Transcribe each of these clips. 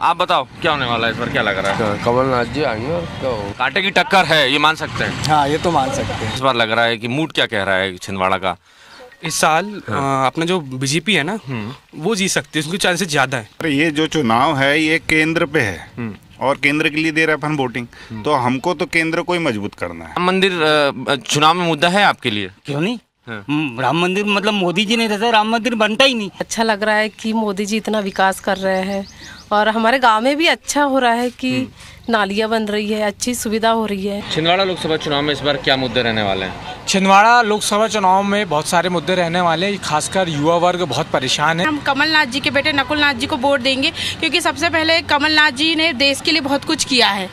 आप बताओ क्या होने वाला है इस बार, क्या लग रहा है? कमलनाथ जी आएंगे और क्या होगा? कांटे की टक्कर है, ये मान सकते हैं? हाँ, ये तो मान सकते हैं। इस बार लग रहा है कि मूड क्या कह रहा है छिंदवाड़ा का? इस साल अपना जो बीजेपी है ना, वो जीत सकती है, उसके चांसेस ज्यादा है। ये जो चुनाव है ये केंद्र पे है और केंद्र के लिए दे रहा है अपन वोटिंग, तो हमको तो केंद्र को ही मजबूत करना है। राम मंदिर चुनाव में मुद्दा है आपके लिए? क्यों नहीं? राम मंदिर मतलब मोदी जी नहीं रहते राम मंदिर बनता ही नहीं। अच्छा लग रहा है कि मोदी जी इतना विकास कर रहे हैं और हमारे गांव में भी अच्छा हो रहा है कि नालियां बन रही है, अच्छी सुविधा हो रही है। छिंदवाड़ा लोकसभा चुनाव में इस बार क्या मुद्दे रहने वाले हैं? छिंदवाड़ा लोकसभा चुनाव में बहुत सारे मुद्दे रहने वाले हैं, खासकर युवा वर्ग बहुत परेशान है। हम कमलनाथ जी के बेटे नकुलनाथ जी को वोट देंगे, क्योंकि सबसे पहले कमलनाथ जी ने देश के लिए बहुत कुछ किया है।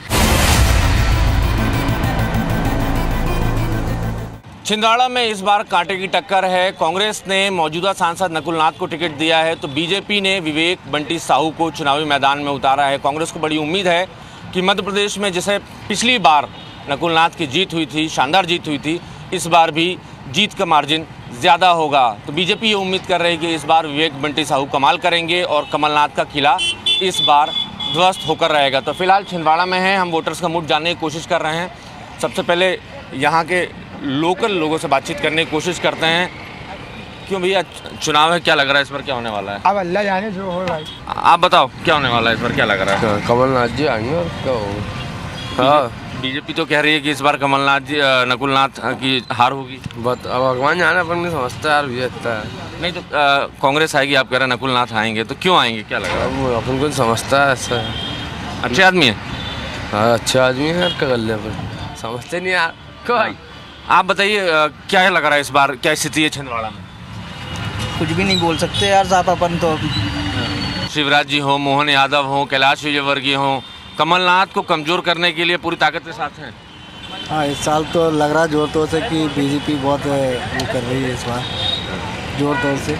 छिंदवाड़ा में इस बार कांटे की टक्कर है। कांग्रेस ने मौजूदा सांसद नकुलनाथ को टिकट दिया है, तो बीजेपी ने विवेक बंटी साहू को चुनावी मैदान में उतारा है। कांग्रेस को बड़ी उम्मीद है कि मध्य प्रदेश में जैसे पिछली बार नकुलनाथ की जीत हुई थी, शानदार जीत हुई थी, इस बार भी जीत का मार्जिन ज़्यादा होगा। तो बीजेपी ये उम्मीद कर रही है कि इस बार विवेक बंटी साहू कमाल करेंगे और कमलनाथ का किला इस बार ध्वस्त होकर रहेगा। तो फिलहाल छिंदवाड़ा में हैं, हम वोटर्स का मूड जानने की कोशिश कर रहे हैं। सबसे पहले यहाँ के लोकल लोगों से बातचीत करने की कोशिश करते हैं। क्यों भैया, चुनाव है, क्या लग रहा है इस बार, क्या होने वाला है? अब अल्लाह जाने जो हो भाई। आप बताओ क्या होने वाला है इस बार, क्या लग रहा है? कमलनाथ जी आएंगे और क्या होगा? हाँ, बीजेपी तो कह रही है कि इस बार कमलनाथ जी नकुलनाथ की हार होगी। बट अब भगवान जाने, अपन नहीं समझता यार, ये इतना है। नहीं तो कांग्रेस आएगी, आप कह रहे हैं नकुलनाथ आएंगे, तो क्यों आएंगे, क्या लग रहा है? अब अपन को समझता है ऐसा। अच्छे आदमी है? हाँ, अच्छे आदमी है यार, क्या कर ले अपन, समझते नहीं यार कोई। आप बताइए क्या लग रहा है इस बार, क्या स्थिति है छिंदवाड़ा में? कुछ भी नहीं बोल सकते यार साहब अपन तो। शिवराज जी हो, मोहन यादव हो, कैलाश विजयवर्गीय हो, कमलनाथ को कमजोर करने के लिए पूरी ताकत के साथ हैं। हाँ, इस साल तो लग रहा है जोर तोड़ से कि बीजेपी बहुत वो कर रही है इस बार, जोर तोड़ से।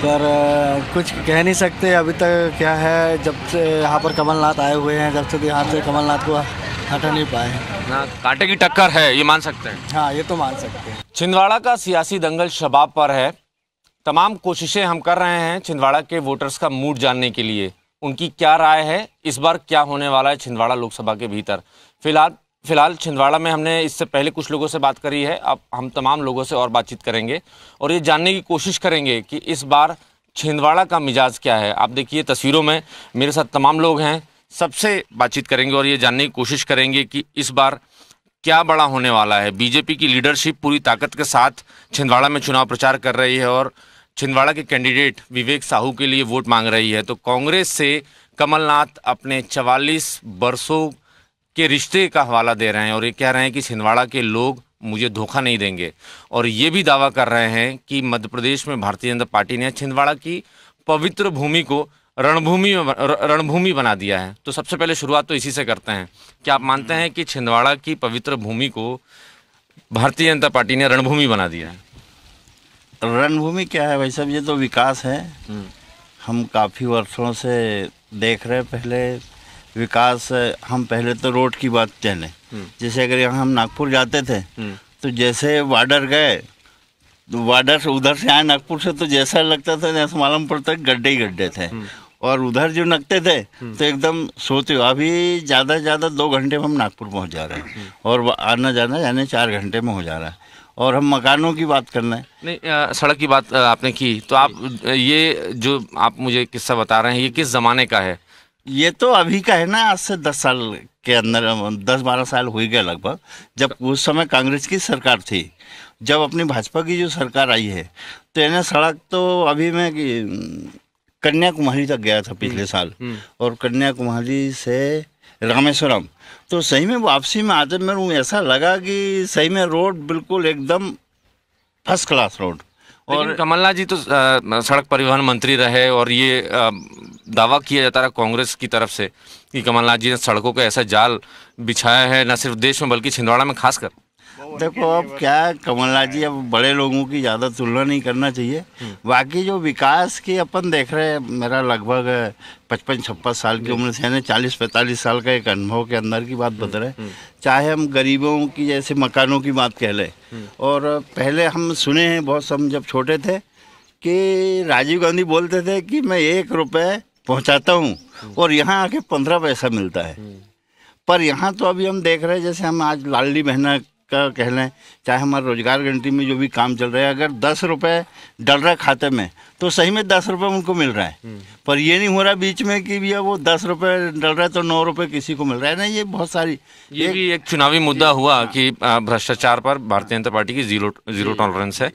पर कुछ कह नहीं सकते अभी तक क्या है, जब से यहाँ पर कमलनाथ आए हुए हैं, जब से यहाँ से कमलनाथ को हटा नहीं पाए ना। कांटे की टक्कर है, ये मान सकते हैं? हाँ, ये तो मान सकते हैं। छिंदवाड़ा का सियासी दंगल शबाब पर है। तमाम कोशिशें हम कर रहे हैं छिंदवाड़ा के वोटर्स का मूड जानने के लिए, उनकी क्या राय है, इस बार क्या होने वाला है छिंदवाड़ा लोकसभा के भीतर। फिलहाल छिंदवाड़ा में हमने इससे पहले कुछ लोगों से बात करी है, अब हम तमाम लोगों से और बातचीत करेंगे और ये जानने की कोशिश करेंगे कि इस बार छिंदवाड़ा का मिजाज क्या है। आप देखिए तस्वीरों में मेरे साथ तमाम लोग हैं, सबसे बातचीत करेंगे और ये जानने की कोशिश करेंगे कि इस बार क्या बड़ा होने वाला है। बीजेपी की लीडरशिप पूरी ताकत के साथ छिंदवाड़ा में चुनाव प्रचार कर रही है और छिंदवाड़ा के कैंडिडेट विवेक साहू के लिए वोट मांग रही है। तो कांग्रेस से कमलनाथ अपने 44 वर्षों के रिश्ते का हवाला दे रहे हैं और ये कह रहे हैं कि छिंदवाड़ा के लोग मुझे धोखा नहीं देंगे, और ये भी दावा कर रहे हैं कि मध्य प्रदेश में भारतीय जनता पार्टी ने छिंदवाड़ा की पवित्र भूमि को रणभूमि बना दिया है। तो सबसे पहले शुरुआत तो इसी से करते हैं। क्या आप मानते हैं कि छिंदवाड़ा की पवित्र भूमि को भारतीय जनता पार्टी ने रणभूमि बना दिया है? रणभूमि क्या है भाई साहब, ये तो विकास है। हम काफ़ी वर्षों से देख रहे हैं। पहले विकास, हम पहले तो रोड की बात चलें, जैसे अगर यहाँ हम नागपुर जाते थे तो जैसे बॉर्डर गए, तो बॉर्डर से उधर से आए नागपुर से, तो जैसा लगता था जैसे मालूम पड़ता गड्ढे ही गड्ढे थे। और उधर जो नकते थे तो एकदम सोते हो। अभी ज़्यादा से ज़्यादा 2 घंटे में हम नागपुर पहुँच जा रहे हैं और आना जाना यानी 4 घंटे में हो जा रहा है। और हम मकानों की बात करना है, नहीं सड़क की बात आपने की, तो आप ये जो आप मुझे किस्सा बता रहे हैं ये किस ज़माने का है? ये तो अभी का है ना, आज से 10 साल के अंदर, 10-12 साल हो गए लगभग, जब उस समय कांग्रेस की सरकार थी। जब अपनी भाजपा की जो सरकार आई है तो यानी सड़क तो अभी मैं कन्याकुमारी तक गया था पिछले साल, और कन्याकुमारी से रामेश्वरम, तो सही में वापसी में आते मेरे ऐसा लगा कि सही में रोड बिल्कुल एकदम फर्स्ट क्लास रोड। और कमलनाथ जी तो सड़क परिवहन मंत्री रहे और ये दावा किया जाता रहा कांग्रेस की तरफ से कि कमलनाथ जी ने सड़कों का ऐसा जाल बिछाया है न सिर्फ देश में बल्कि छिंदवाड़ा में खासकर। देखो अब क्या है, कमलनाथ जी अब बड़े लोगों की ज़्यादा तुलना नहीं करना चाहिए। बाकी जो विकास की अपन देख रहे हैं, मेरा लगभग 55-56 साल की उम्र से यानी 40-45 साल का एक अनुभव के अंदर की बात बता रहे। चाहे हम गरीबों की जैसे मकानों की बात कह लें, और पहले हम सुने हैं बहुत, हम जब छोटे थे कि राजीव गांधी बोलते थे कि मैं 1 रुपये पहुंचाता हूं और यहाँ आके 15 पैसा मिलता है। पर यहाँ तो अभी हम देख रहे हैं, जैसे हम आज लाडली बहना का कह लें, चाहे हमारे रोजगार गारंटी में जो भी काम चल रहा है, अगर 10 रुपये डल रहा है खाते में तो सही में 10 रुपये उनको मिल रहा है। पर ये नहीं हो रहा बीच में कि भैया वो 10 रुपये डल रहा है तो 9 रुपये किसी को मिल रहा है। नहीं, ये बहुत सारी ये भी एक चुनावी मुद्दा हुआ कि भ्रष्टाचार पर भारतीय जनता पार्टी की जीरो टॉलरेंस है।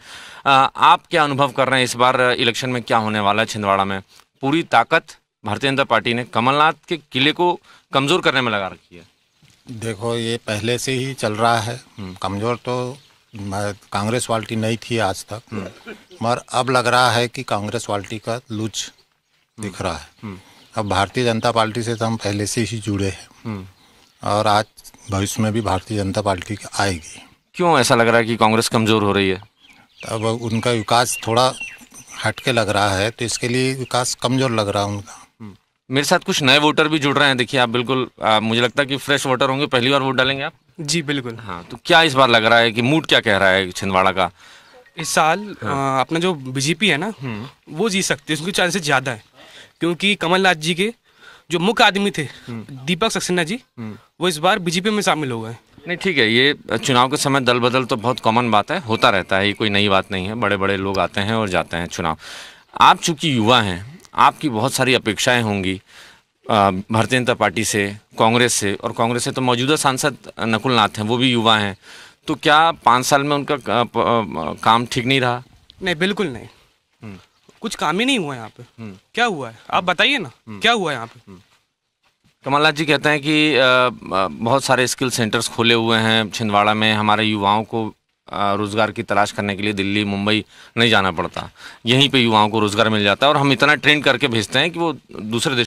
आप क्या अनुभव कर रहे हैं इस बार इलेक्शन में क्या होने वाला है छिंदवाड़ा में? पूरी ताकत भारतीय जनता पार्टी ने कमलनाथ के किले को कमजोर करने में लगा रखी है। देखो, ये पहले से ही चल रहा है। कमजोर तो कांग्रेस पार्टी नहीं थी आज तक, मगर अब लग रहा है कि कांग्रेस पार्टी का लूज दिख रहा है। अब भारतीय जनता पार्टी से तो हम पहले से ही जुड़े हैं और आज भविष्य में भी भारतीय जनता पार्टी आएगी। क्यों ऐसा लग रहा है कि कांग्रेस कमजोर हो रही है? अब उनका विकास थोड़ा हटके लग रहा है, तो इसके लिए विकास कमजोर लग रहा है उनका। मेरे साथ कुछ नए वोटर भी जुड़ रहे हैं। देखिए, आप बिल्कुल मुझे लगता है कि फ्रेश वोटर होंगे, पहली बार वोट डालेंगे आप। जी बिल्कुल। हाँ, तो क्या इस बार लग रहा है कि मूड क्या कह रहा है छिंदवाड़ा का? इस साल अपना जो बीजेपी है ना, वो जीत सकती है, उसके चांसेस ज़्यादा है। क्योंकि कमलनाथ जी के जो मुख्य आदमी थे दीपक सक्सेना जी, वो इस बार बीजेपी में शामिल हो गए। नहीं, ठीक है, ये चुनाव के समय दल बदल तो बहुत कॉमन बात है, होता रहता है, ये कोई नई बात नहीं है। बड़े बड़े लोग आते हैं और जाते हैं चुनाव। आप चूंकि युवा हैं, आपकी बहुत सारी अपेक्षाएं होंगी भारतीय जनता पार्टी से, कांग्रेस से, और कांग्रेस से तो मौजूदा सांसद नकुल नाथ हैं, वो भी युवा हैं। तो क्या 5 साल में उनका काम ठीक नहीं रहा? नहीं, बिल्कुल नहीं। कुछ काम ही नहीं हुआ यहाँ पे। क्या हुआ है आप बताइए ना, क्या हुआ है यहाँ पे? कमलनाथ जी कहते हैं कि बहुत सारे स्किल सेंटर्स खोले हुए हैं छिंदवाड़ा में, हमारे युवाओं को रोज़गार की तलाश करने के लिए दिल्ली मुंबई नहीं जाना पड़ता, यहीं पे युवाओं को रोज़गार मिल जाता है और हम इतना ट्रेन करके भेजते हैं कि वो दूसरे